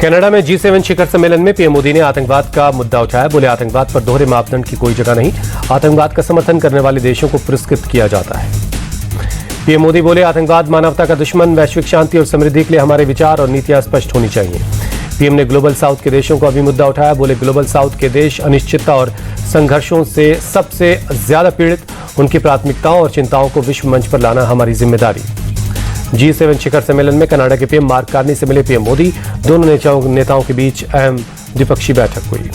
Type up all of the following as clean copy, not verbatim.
Canada में G7 शिखर सम्मेलन में पीएम मोदी ने आतंकवाद का मुद्दा उठाया। बोले, आतंकवाद पर दोहरे मापदंड की कोई जगह नहीं। आतंकवाद का समर्थन करने वाले देशों को पुरस्कृत किया जाता है। पीएम मोदी बोले, आतंकवाद मानवता का दुश्मन। वैश्विक शांति और समृद्धि के लिए हमारे विचार और नीतियां स्पष्ट होनी चाहिए। पीएम ने ग्लोबल साउथ के देशों का भी मुद्दा उठाया। बोले, ग्लोबल साउथ के देश अनिश्चितता और संघर्षों से सबसे ज्यादा पीड़ित। उनकी प्राथमिकताओं और चिंताओं को विश्व मंच पर लाना हमारी जिम्मेदारी। G7 शिखर सम्मेलन में कनाडा के पीएम मार्क कार्नी से मिले पीएम मोदी। दोनों नेताओं के बीच अहम द्विपक्षीय बैठक हुई।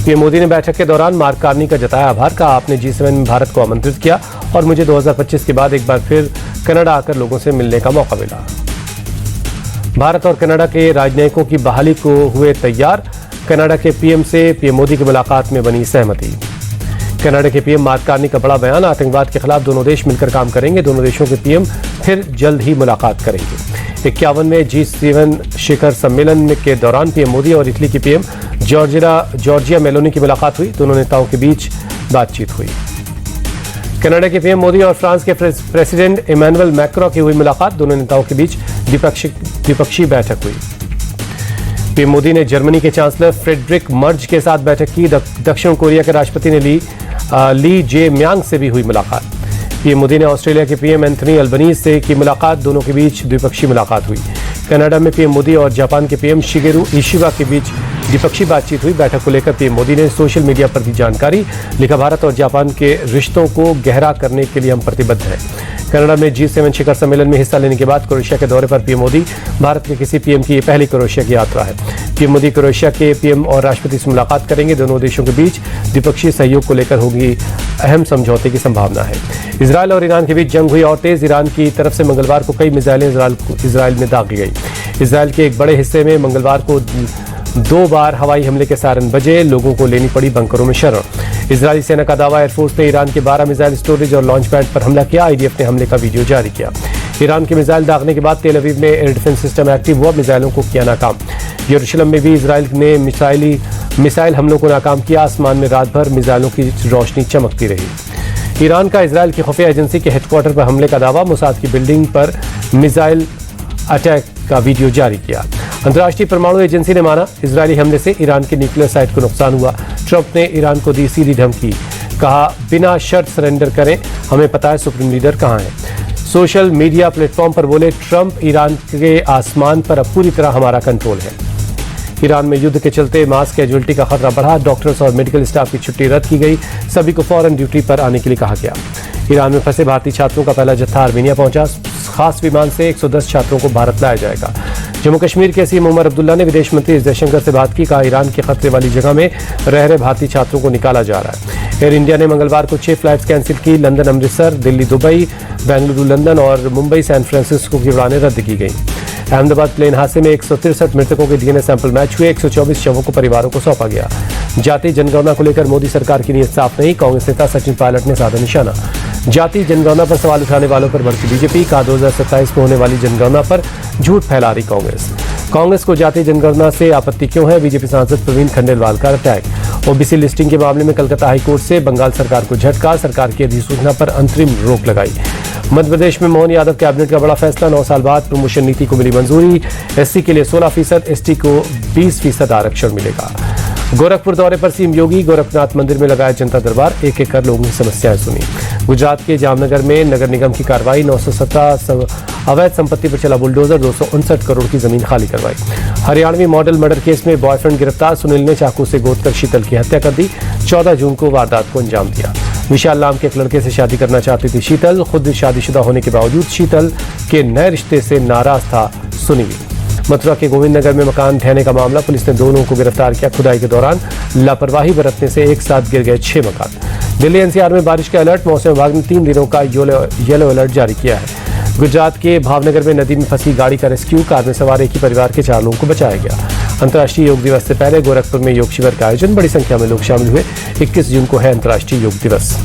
पीएम मोदी ने बैठक के दौरान मार्क कार्नी का जताया आभार। कहा, आपने G7 में भारत को आमंत्रित किया और मुझे 2025 के बाद एक बार फिर कनाडा आकर लोगों से मिलने का मौका मिला। भारत और कनाडा के राजनयिकों की बहाली को हुए तैयार। कनाडा के पीएम से पीएम मोदी की मुलाकात में बनी सहमति। कनाडा के पीएम मार्क कार्नी का बड़ा बयान। आतंकवाद के खिलाफ दोनों देश मिलकर काम करेंगे। दोनों देशों के पीएम फिर जल्द ही मुलाकात करेंगे। 51वें G7 शिखर सम्मेलन के दौरान पीएम मोदी और इटली की पीएम जॉर्जिया मेलोनी की मुलाकात हुई। दोनों नेताओं के बीच बातचीत हुई। कनाडा के पीएम मोदी और फ्रांस के प्रेसिडेंट इमैनुअल मैक्रों की हुई मुलाकात। दोनों नेताओं के बीच द्विपक्षीय बैठक हुई। पीएम मोदी ने जर्मनी के चांसलर फ्रेडरिक मर्ज के साथ बैठक की। दक्षिण कोरिया के राष्ट्रपति ने ली जे म्यांग से भी हुई मुलाकात। पीएम मोदी ने ऑस्ट्रेलिया के पीएम एंथनी अल्बनीज से की मुलाकात। दोनों के बीच द्विपक्षीय मुलाकात हुई। कनाडा में पीएम मोदी और जापान के पीएम शिगेरू इशिबा के बीच द्विपक्षीय बातचीत हुई। बैठक को लेकर पीएम मोदी ने सोशल मीडिया पर दी जानकारी। लिखा, भारत और जापान के रिश्तों को गहरा करने के लिए हम प्रतिबद्ध हैं। कनाडा में G7 शिखर सम्मेलन में हिस्सा लेने के बाद क्रोएशिया के दौरे पर पीएम मोदी। भारत के किसी पीएम की ये पहली क्रोएशिया की यात्रा है। पीएम मोदी क्रोएशिया के पीएम और राष्ट्रपति से मुलाकात करेंगे। दोनों देशों के बीच द्विपक्षीय सहयोग को लेकर होगी अहम समझौते की संभावना है। इजरायल और ईरान के बीच जंग हुई और तेज। ईरान की तरफ से मंगलवार को कई मिसाइलें इजरायल में दागी गई। इजरायल के एक बड़े हिस्से में मंगलवार को 2 बार हवाई हमले के सायरन बजे। लोगों को लेनी पड़ी बंकरों में शरण। इजरायली सेना का दावा, एयरफोर्स ने ईरान के 12 मिसाइल स्टोरेज और लॉन्च पैड पर हमला किया। IDF ने हमले का वीडियो जारी किया। ईरान के मिसाइल दागने के बाद तेल अवीव में एयर डिफेंस सिस्टम एक्टिव हुआ। मिसाइलों को किया नाकाम। यरूशलेम में भी इजरायल ने मिसाइल हमलों को नाकाम किया। आसमान में रात भर मिसाइलों की रोशनी चमकती रही। ईरान का इजरायल की खुफिया एजेंसी के हेडक्वार्टर पर हमले का दावा। मोसाद की बिल्डिंग पर मिसाइल अटैक का वीडियो जारी किया। अंतर्राष्ट्रीय परमाणु एजेंसी ने माना, इजरायली हमले से ईरान के न्यूक्लियर साइट को नुकसान हुआ। ट्रंप ने ईरान को दी सीधी धमकी। कहा, बिना शर्त सरेंडर करें, हमें पता है सुप्रीम लीडर कहां है। सोशल मीडिया प्लेटफॉर्म पर बोले ट्रंप, ईरान के आसमान पर अब पूरी तरह हमारा कंट्रोल है। ईरान में युद्ध के चलते मास कैजुअलिटी का खतरा बढ़ा। डॉक्टर्स और मेडिकल स्टाफ की छुट्टी रद्द की गई। सभी को फौरन ड्यूटी पर आने के लिए कहा गया। ईरान में फंसे भारतीय छात्रों का पहला जत्था आर्मीनिया पहुंचा। खास विमान से 110 छात्रों को भारत लाया जाएगा। जम्मू कश्मीर के सीएम उमर अब्दुल्ला ने विदेश मंत्री एस जयशंकर से बात की। कहा, ईरान के खतरे वाली जगह में रह रहे भारतीय छात्रों को निकाला जा रहा है। एयर इंडिया ने मंगलवार को 6 फ्लाइट्स कैंसिल की। London Amritsar, Delhi Dubai, Bengaluru London और मुंबई सैन फ्रांसिस्को की उड़ानें रद्द की गई। अहमदाबाद प्लेन हादसे में 163 मृतकों के DNA सैंपल मैच हुए। 124 शवों को परिवारों को सौंपा गया। जातीय जनगणना को लेकर मोदी सरकार की नीयत साफ नहीं। कांग्रेस नेता सचिन पायलट ने साधा निशाना। जातीय जनगणना पर सवाल उठाने वालों पर भड़की बीजेपी। कहा, 2027 में होने वाली जनगणना पर झूठ फैला रही कांग्रेस को जातीय जनगणना से आपत्ति क्यों है। बीजेपी सांसद प्रवीण खंडेलवाल का अटैक। OBC लिस्टिंग के मामले में कलकत्ता हाईकोर्ट से बंगाल सरकार को झटका। सरकार की अधिसूचना पर अंतरिम रोक लगाई। मध्य प्रदेश में मोहन यादव कैबिनेट का बड़ा फैसला। 9 साल बाद प्रमोशन नीति को मिली मंजूरी। SC के लिए 16%, ST को 20% आरक्षण मिलेगा। गोरखपुर दौरे पर सीएम योगी। गोरखनाथ मंदिर में लगाया जनता दरबार। एक एक कर लोगों की समस्याएं सुनी। गुजरात के जामनगर में नगर निगम की कार्रवाई। 917 अवैध संपत्ति पर चला बुलडोजर। 259 करोड़ की जमीन खाली करवाई। हरियाणवी मॉडल मर्डर केस में बॉयफ्रेंड गिरफ्तार। सुनील ने चाकू से गोदकर शीतल की हत्या कर दी। 14 जून को वारदात को अंजाम दिया। विशाल नाम के एक लड़के से शादी करना चाहती थी शीतल। खुद शादीशुदा होने के बावजूद शीतल के नए रिश्ते से नाराज था सुनील। मथुरा के गोविंद नगर में मकान ढहने का मामला। पुलिस ने 2 लोगों को गिरफ्तार किया। खुदाई के दौरान लापरवाही बरतने से एक साथ गिर गए 6 मकान। दिल्ली NCR में बारिश का अलर्ट। मौसम विभाग ने 3 दिनों का येलो अलर्ट जारी किया है। गुजरात के भावनगर में नदी में फंसी गाड़ी का रेस्क्यू। कार में सवार एक ही परिवार के 4 लोगों को बचाया गया। अंतर्राष्ट्रीय योग दिवस से पहले गोरखपुर में योग शिविर का आयोजन। बड़ी संख्या में लोग शामिल हुए। 21 जून को है अंतर्राष्ट्रीय योग दिवस।